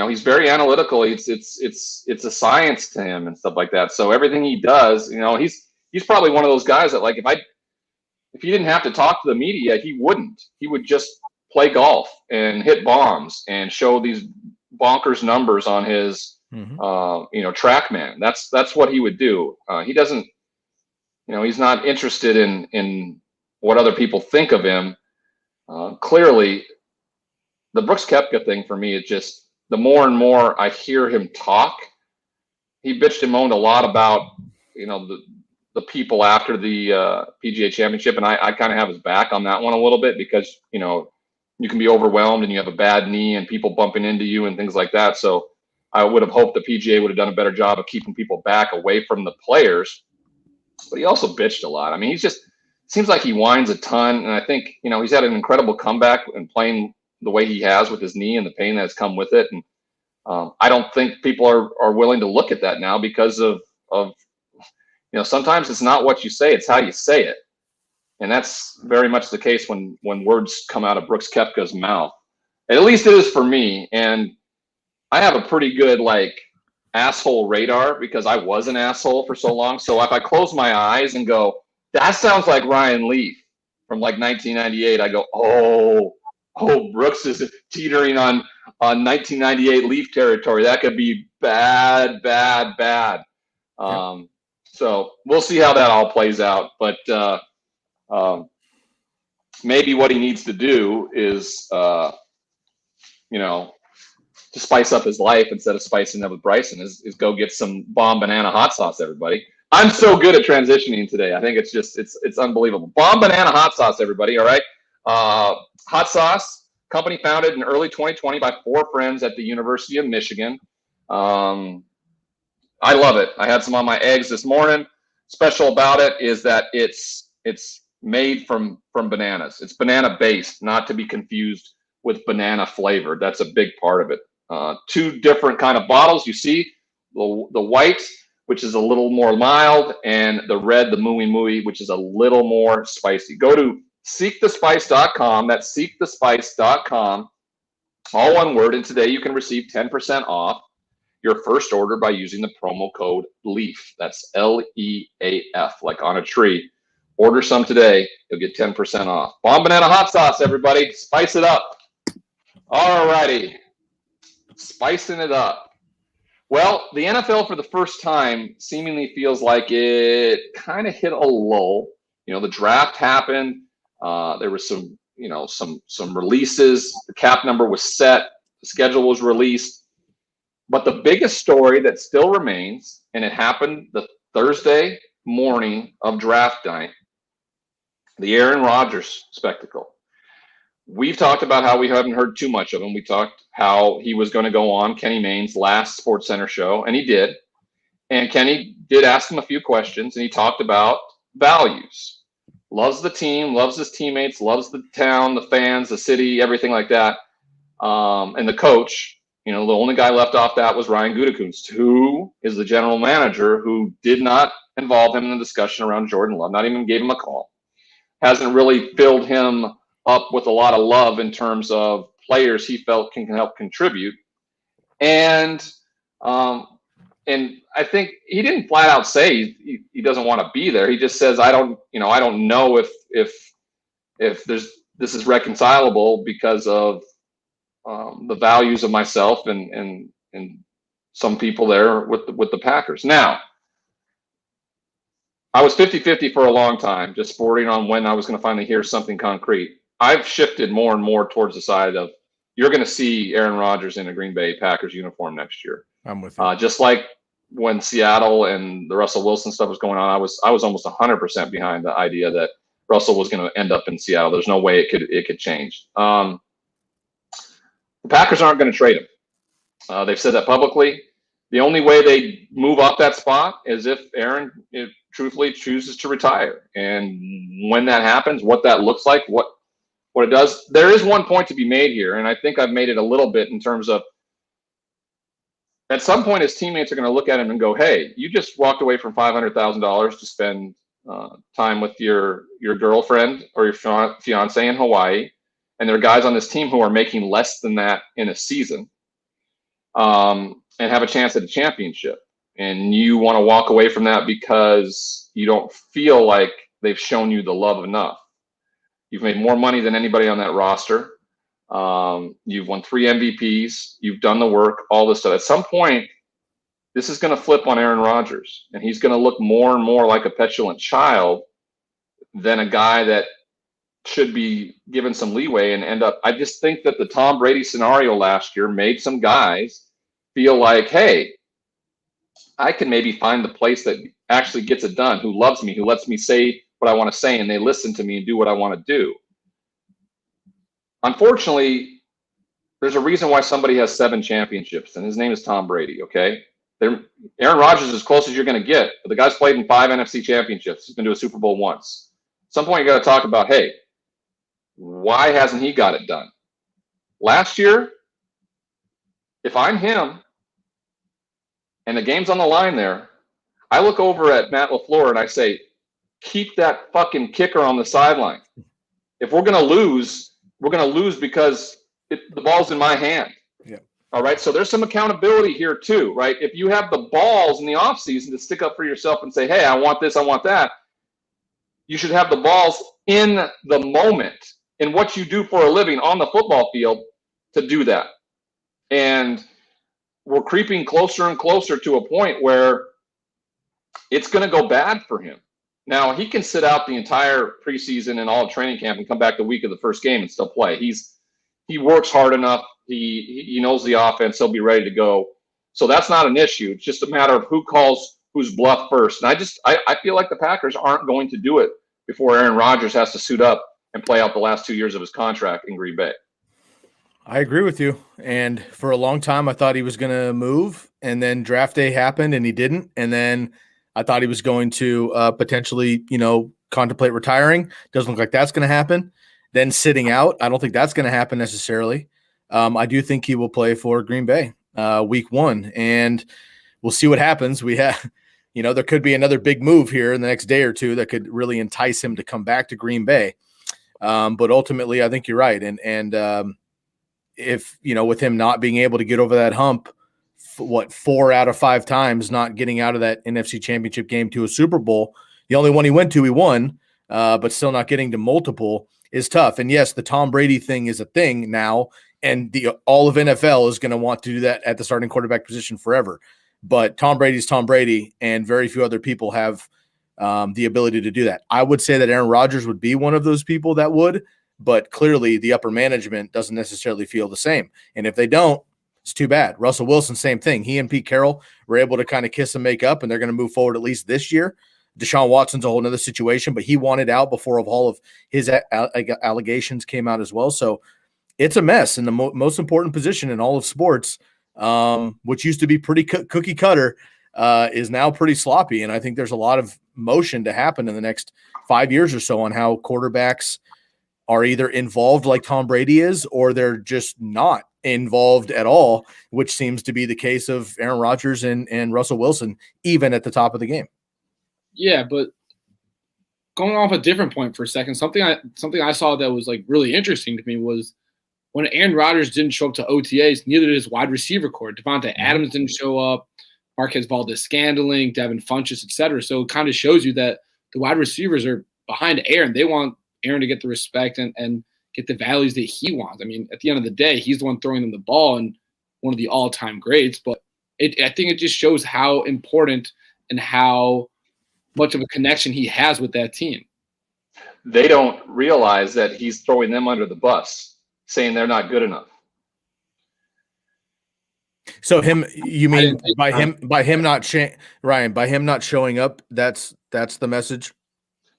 [SPEAKER 1] he's very analytical. It's a science to him and stuff like that. So everything he does, he's probably one of those guys that if if he didn't have to talk to the media, he wouldn't. He would just play golf and hit bombs and show these bonkers numbers on his, TrackMan. That's what he would do. He doesn't, he's not interested in what other people think of him. Clearly, the Brooks Koepka thing for me is just the more and more I hear him talk. He bitched and moaned a lot about, the people after the PGA Championship, and I kind of have his back on that one a little bit because, you can be overwhelmed and you have a bad knee and people bumping into you and things like that. So I would have hoped the PGA would have done a better job of keeping people back away from the players. But he also bitched a lot. I mean, seems like he whines a ton. And I think, he's had an incredible comeback and playing the way he has with his knee and the pain that's come with it. And I don't think people are willing to look at that now because of sometimes it's not what you say, it's how you say it. And that's very much the case when words come out of Brooks Koepka's mouth. At least it is for me. And I have a pretty good asshole radar because I was an asshole for so long. So if I close my eyes and go, that sounds like Ryan Leaf from 1998, I go, oh, Brooks is teetering on 1998 Leaf territory. That could be bad. So we'll see how that all plays out. But maybe what he needs to do is, to spice up his life instead of spicing up with Bryson is go get some bomb banana hot sauce, everybody. I'm so good at transitioning today. I think it's unbelievable. Bomb banana hot sauce, everybody. All right. Hot sauce company founded in early 2020 by 4 friends at the University of Michigan. I love it. I had some on my eggs this morning. Special about it is that it's made from bananas. It's banana based, not to be confused with banana flavored. That's a big part of it. 2 different kind of bottles. You see the white, which is a little more mild, and the red, the mooey, which is a little more spicy. Go to seekthespice.com. That's seekthespice.com. All one word. And today you can receive 10% off your first order by using the promo code LEAF. That's LEAF, like on a tree. Order some today. You'll get 10% off. Bomb banana hot sauce, everybody. Spice it up. All righty. Spicing it up. Well, the NFL for the first time seemingly feels like it kind of hit a lull. The draft happened. There was some releases. The cap number was set. The schedule was released. But the biggest story that still remains, and it happened the Thursday morning of draft night, the Aaron Rodgers spectacle. We've talked about how we haven't heard too much of him. We talked how he was going to go on Kenny Mayne's last SportsCenter show, and he did. And Kenny did ask him a few questions, and he talked about values. Loves the team, loves his teammates, loves the town, the fans, the city, everything like that. And the coach, the only guy left off that was Ryan Gutekunst, who is the general manager, who did not involve him in the discussion around Jordan Love, not even gave him a call. Hasn't really filled him up with a lot of love in terms of players he felt can help contribute. And I think he didn't flat out say he doesn't want to be there. He just says, I don't know if this is reconcilable because of the values of myself and some people there with the Packers. Now, I was 50-50 for a long time, just sporting on when I was going to finally hear something concrete. I've shifted more and more towards the side of you're going to see Aaron Rodgers in a Green Bay Packers uniform next year.
[SPEAKER 2] I'm with you.
[SPEAKER 1] Just like when Seattle and the Russell Wilson stuff was going on, I was almost 100% behind the idea that Russell was going to end up in Seattle. There's no way it could change. The Packers aren't going to trade him. They've said that publicly. The only way they move up that spot is if Aaron truthfully chooses to retire. And when that happens, what that looks like, what it does, there is one point to be made here, and I think I've made it a little bit in terms of at some point his teammates are going to look at him and go, hey, you just walked away from $500,000 to spend time with your girlfriend or your fiance in Hawaii, and there are guys on this team who are making less than that in a season and have a chance at a championship. And you want to walk away from that because you don't feel like they've shown you the love enough. You've made more money than anybody on that roster. You've won 3 MVPs. You've done the work, all this stuff. At some point, this is going to flip on Aaron Rodgers, and he's going to look more and more like a petulant child than a guy that should be given some leeway and end up. I just think that the Tom Brady scenario last year made some guys feel like, hey, I can maybe find the place that actually gets it done, who loves me, who lets me say what I want to say, and they listen to me and do what I want to do. Unfortunately, there's a reason why somebody has 7 championships, and his name is Tom Brady, okay? Aaron Rodgers is as close as you're going to get, but the guy's played in 5 NFC championships. He's been to a Super Bowl once. At some point, you got to talk about, hey, why hasn't he got it done? Last year, if I'm him and the game's on the line there, I look over at Matt LaFleur and I say, keep that fucking kicker on the sideline. If we're going to lose, we're going to lose because the ball's in my hand.
[SPEAKER 2] Yeah.
[SPEAKER 1] All right. So there's some accountability here too, right? If you have the balls in the offseason to stick up for yourself and say, hey, I want this, I want that, you should have the balls in the moment in what you do for a living on the football field to do that. And we're creeping closer and closer to a point where it's going to go bad for him. Now, he can sit out the entire preseason and all of training camp and come back the week of the first game and still play. He works hard enough. He knows the offense. He'll be ready to go. So that's not an issue. It's just a matter of who calls whose bluff first. And I feel like the Packers aren't going to do it before Aaron Rodgers has to suit up and play out the last 2 years of his contract in Green Bay.
[SPEAKER 2] I agree with you. And for a long time, I thought he was going to move, and then draft day happened and he didn't. And then I thought he was going to potentially, contemplate retiring. Doesn't look like that's going to happen. Then sitting out, I don't think that's going to happen necessarily. I do think he will play for Green Bay week 1, and we'll see what happens. We have, there could be another big move here in the next day or two that could really entice him to come back to Green Bay. But ultimately, I think you're right. And if, with him not being able to get over that hump, 4 out of 5 times not getting out of that NFC Championship game to a Super Bowl, the only one he went to, he won, but still not getting to multiple is tough. And yes, the Tom Brady thing is a thing now, and all of NFL is going to want to do that at the starting quarterback position forever. But Tom Brady's Tom Brady, and very few other people have the ability to do that. I would say that Aaron Rodgers would be one of those people that would, but clearly the upper management doesn't necessarily feel the same. And if they don't, it's too bad. Russell Wilson, same thing. He and Pete Carroll were able to kind of kiss and make up, and they're going to move forward at least this year. Deshaun Watson's a whole other situation, but he wanted out before all of his allegations came out as well. So it's a mess in the most important position in all of sports, which used to be pretty cookie cutter, is now pretty sloppy. And I think there's a lot of motion to happen in the next 5 years or so on how quarterbacks are either involved like Tom Brady is, or they're just not involved at all, which seems to be the case of Aaron Rodgers and Russell Wilson, even at the top of the game.
[SPEAKER 3] Yeah, but going off a different point for a second, something I saw that was like really interesting to me was when Aaron Rodgers didn't show up to OTAs, neither did his wide receiver core. Devontae Adams didn't show up, Marquez Valdez-Scantling, Devin Funchess, etc. So it kind of shows you that the wide receivers are behind Aaron. They want Aaron to get the respect and get the values that he wants. I mean, at the end of the day, he's the one throwing them the ball and one of the all-time greats. But I think it just shows how important and how much of a connection he has with that team.
[SPEAKER 1] They don't realize that he's throwing them under the bus, saying they're not good enough.
[SPEAKER 2] So you mean by him not showing up, that's the message?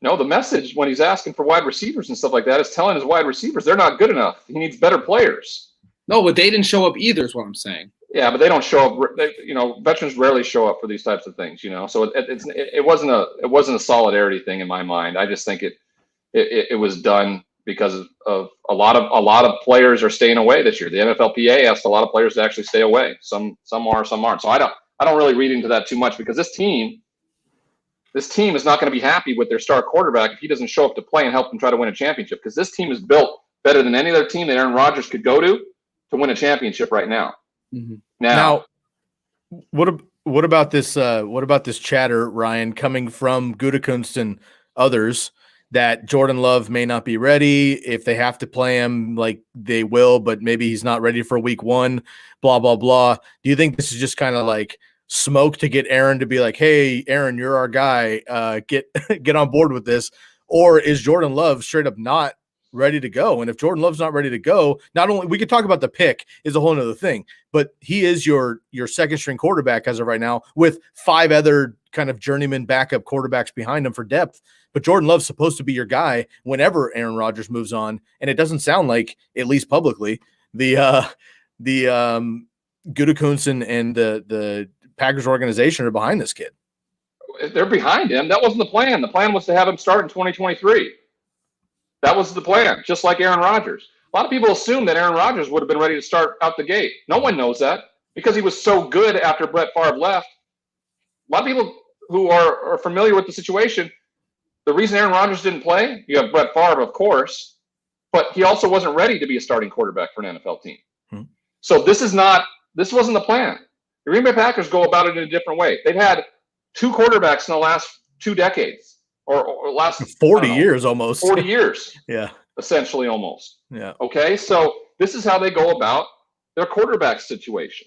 [SPEAKER 1] No, the message when he's asking for wide receivers and stuff like that is telling his wide receivers they're not good enough. He needs better players.
[SPEAKER 3] No, but they didn't show up either is what I'm saying. Yeah,
[SPEAKER 1] but they don't show up. Veterans rarely show up for these types of things. So it wasn't a solidarity thing in my mind. I just think it was done because of a lot of players are staying away this year. The NFLPA asked a lot of players to actually stay away. Some are, some aren't. So I don't really read into that too much, because this team is not going to be happy with their star quarterback if he doesn't show up to play and help them try to win a championship, because this team is built better than any other team that Aaron Rodgers could go to win a championship right now.
[SPEAKER 2] Mm-hmm. Now, what about this chatter, Ryan, coming from Gutekunst and others that Jordan Love may not be ready. If they have to play him, like they will, but maybe he's not ready for week 1, blah, blah, blah. Do you think this is just kind of like smoke to get Aaron to be like, hey, Aaron, you're our guy. Get on board with this. Or is Jordan Love straight up not ready to go? And if Jordan Love's not ready to go, not only we could talk about the pick is a whole nother thing, but he is your second string quarterback as of right now with 5 other kind of journeyman backup quarterbacks behind him for depth. But Jordan Love's supposed to be your guy whenever Aaron Rodgers moves on. And it doesn't sound like, at least publicly, the Gutekunst and the Packers organization are behind this kid.
[SPEAKER 1] They're behind him. That wasn't the plan. The plan was to have him start in 2023. That was the plan, just like Aaron Rodgers. A lot of people assume that Aaron Rodgers would have been ready to start out the gate. No one knows that because he was so good after Brett Favre left. A lot of people who are familiar with the situation, the reason Aaron Rodgers didn't play, you have Brett Favre, of course, but he also wasn't ready to be a starting quarterback for an NFL team. So this wasn't the plan. The Green Bay Packers go about it in a different way. They've had 2 quarterbacks in the last 2 decades or last
[SPEAKER 2] 40 years almost.
[SPEAKER 1] 40 years.
[SPEAKER 2] Yeah.
[SPEAKER 1] Essentially almost.
[SPEAKER 2] Yeah.
[SPEAKER 1] Okay. So this is how they go about their quarterback situation.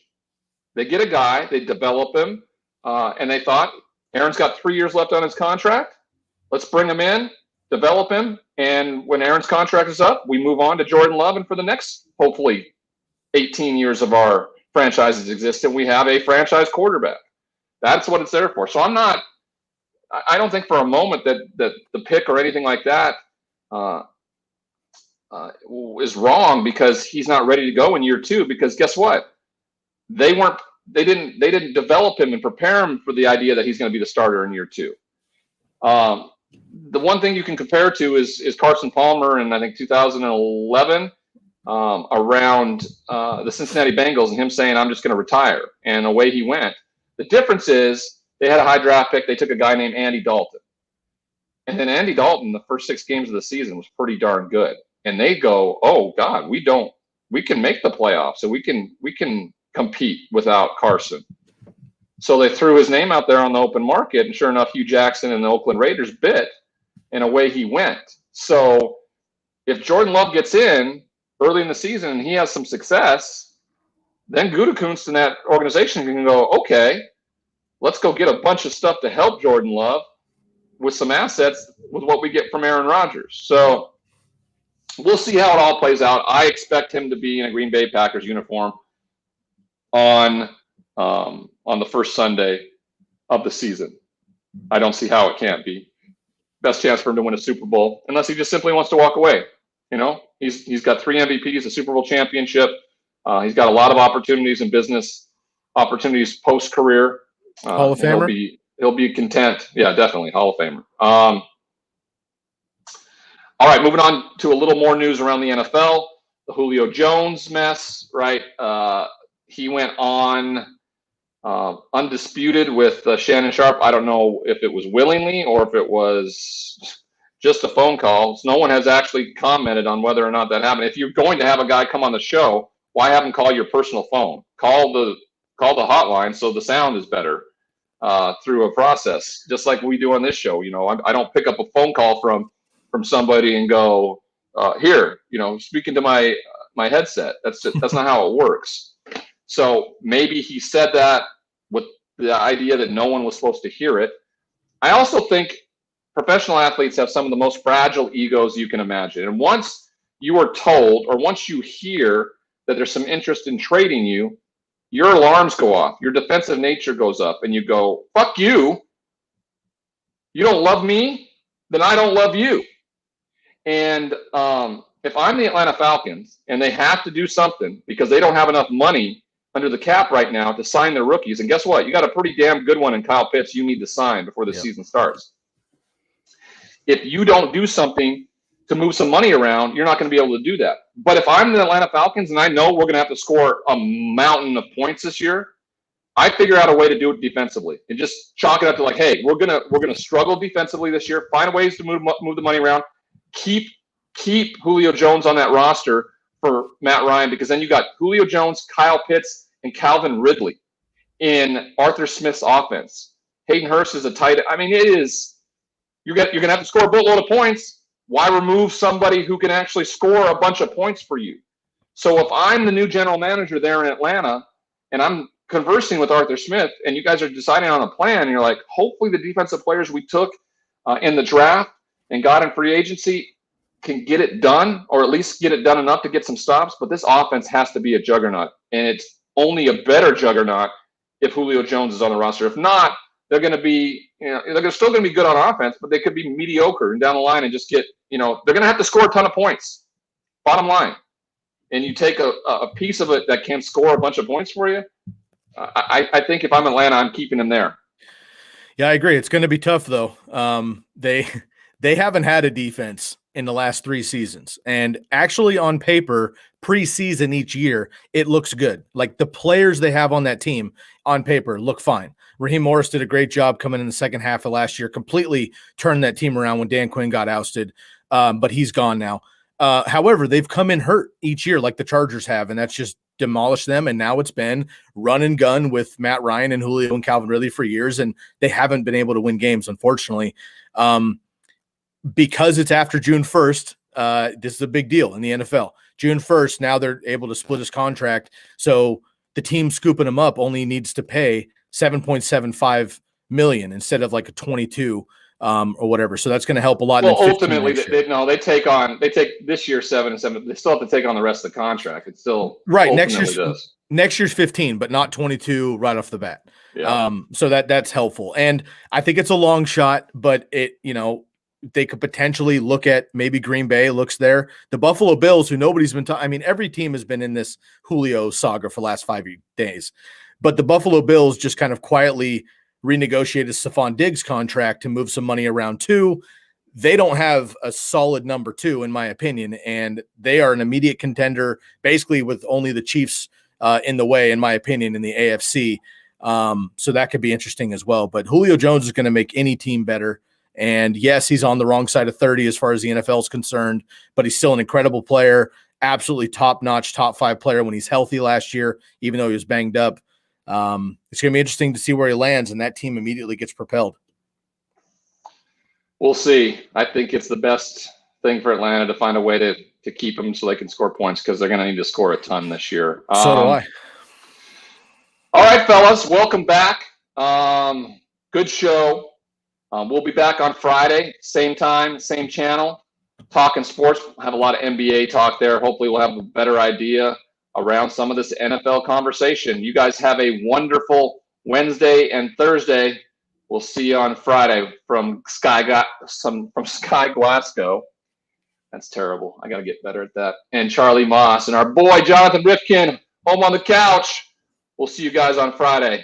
[SPEAKER 1] They get a guy, they develop him, and they thought Aaron's got 3 years left on his contract. Let's bring him in, develop him, and when Aaron's contract is up, we move on to Jordan Love, and for the next, hopefully, 18 years of our franchise's existence, we have a franchise quarterback. That's what it's there for. So I don't think for a moment that the pick or anything like that is wrong because he's not ready to go in year 2. Because guess what? They didn't develop him and prepare him for the idea that he's going to be the starter in year 2. The one thing you can compare to is Carson Palmer in I think 2011 around the Cincinnati Bengals and him saying I'm just going to retire, and away he went. The difference is they had a high draft pick. They took a guy named Andy Dalton, and then Andy Dalton the first 6 games of the season was pretty darn good. And they go, oh God, we can make the playoffs, so we can compete without Carson. So they threw his name out there on the open market, and sure enough, Hugh Jackson and the Oakland Raiders bit, and away he went. So if Jordan Love gets in early in the season and he has some success, then Gutekunst and that organization can go, okay, let's go get a bunch of stuff to help Jordan Love with some assets with what we get from Aaron Rodgers. So we'll see how it all plays out. I expect him to be in a Green Bay Packers uniform on the first Sunday of the season. I don't see how it can't be. Best chance for him to win a Super Bowl, unless he just simply wants to walk away. You know, he's got 3 MVPs, a Super Bowl championship. He's got a lot of opportunities in business opportunities post-career.
[SPEAKER 2] Hall of Famer?
[SPEAKER 1] He'll be content. Yeah, definitely Hall of Famer. All right, moving on to a little more news around the NFL. The Julio Jones mess, right? He went on undisputed with Shannon Sharpe. I don't know if it was willingly or if it was just a phone call. So no one has actually commented on whether or not that happened. If you're going to have a guy come on the show, why have him call your personal phone? Call the hotline so the sound is better through a process, just like we do on this show. You know, I don't pick up a phone call from somebody and go, here, you know, speaking to my headset. That's not how it works. So maybe he said that with the idea that no one was supposed to hear it. I also think professional athletes have some of the most fragile egos you can imagine. And once you are told, or once you hear that there's some interest in trading you, your alarms go off, your defensive nature goes up, and you go, fuck you. You don't love me, then I don't love you. And if I'm the Atlanta Falcons and they have to do something because they don't have enough money under the cap right now to sign their rookies, and guess what? You got a pretty damn good one in Kyle Pitts you need to sign before the season starts. If you don't do something to move some money around, you're not going to be able to do that. But if I'm the Atlanta Falcons and I know we're going to have to score a mountain of points this year, I figure out a way to do it defensively and just chalk it up to like, hey, we're gonna struggle defensively this year. Find ways to move the money around. Keep Julio Jones on that roster for Matt Ryan, because then you got Julio Jones, Kyle Pitts, and Calvin Ridley in Arthur Smith's offense. Hayden Hurst is a tight end. I mean, it is you're going to have to score a boatload of points. Why remove somebody who can actually score a bunch of points for you? So if I'm the new general manager there in Atlanta and I'm conversing with Arthur Smith and you guys are deciding on a plan, and you're like, hopefully the defensive players we took in the draft and got in free agency can get it done, or at least get it done enough to get some stops. But this offense has to be a juggernaut, and it's only a better juggernaut if Julio Jones is on the roster. If not, they're going to be, they're still going to be good on offense, but they could be mediocre and down the line and just get, they're going to have to score a ton of points. Bottom line. And you take a piece of it that can score a bunch of points for you. I think if I'm Atlanta, I'm keeping him there.
[SPEAKER 2] Yeah, I agree. It's going to be tough though. They haven't had a defense in the last 3 seasons. And actually on paper, preseason each year, it looks good. Like the players they have on that team on paper look fine. Raheem Morris did a great job coming in the second half of last year, completely turned that team around when Dan Quinn got ousted. But he's gone now. However, they've come in hurt each year like the Chargers have, and that's just demolished them. And now it's been run and gun with Matt Ryan and Julio and Calvin Ridley for years, and they haven't been able to win games, unfortunately. Because it's after June 1st, this is a big deal in the NFL. June 1st, now they're able to split his contract. So the team scooping him up only needs to pay $7.75 million instead of like a 22 or whatever. So that's going to help a lot.
[SPEAKER 1] Well, ultimately, they take this year 7 and 7. They still have to take on the rest of the contract. It's still
[SPEAKER 2] right. Next year's 15, but not 22 right off the bat.
[SPEAKER 1] Yeah.
[SPEAKER 2] So that's helpful. And I think it's a long shot, but they could potentially look at maybe Green Bay looks there. The Buffalo Bills, who nobody's been talking. I mean, every team has been in this Julio saga for the last 5 days, but the Buffalo Bills just kind of quietly renegotiated Stephon Diggs' contract to move some money around too. They don't have a solid number 2, in my opinion, and they are an immediate contender, basically with only the Chiefs in the way, in my opinion, in the AFC. So that could be interesting as well. But Julio Jones is going to make any team better. And yes, he's on the wrong side of 30 as far as the NFL is concerned, but he's still an incredible player, absolutely top-notch, top 5 player when he's healthy last year, even though he was banged up. It's going to be interesting to see where he lands, and that team immediately gets propelled.
[SPEAKER 1] We'll see. I think it's the best thing for Atlanta to find a way to keep them so they can score points, because they're going to need to score a ton this year.
[SPEAKER 2] So do I.
[SPEAKER 1] All right, fellas, welcome back. Good show. We'll be back on Friday, same time, same channel, talking sports. We'll have a lot of NBA talk there. Hopefully we'll have a better idea around some of this NFL conversation. You guys have a wonderful Wednesday and Thursday. We'll see you on Friday from Sky Glasgow. That's terrible. I got to get better at that. And Charlie Moss and our boy Jonathan Rifkin, home on the couch. We'll see you guys on Friday.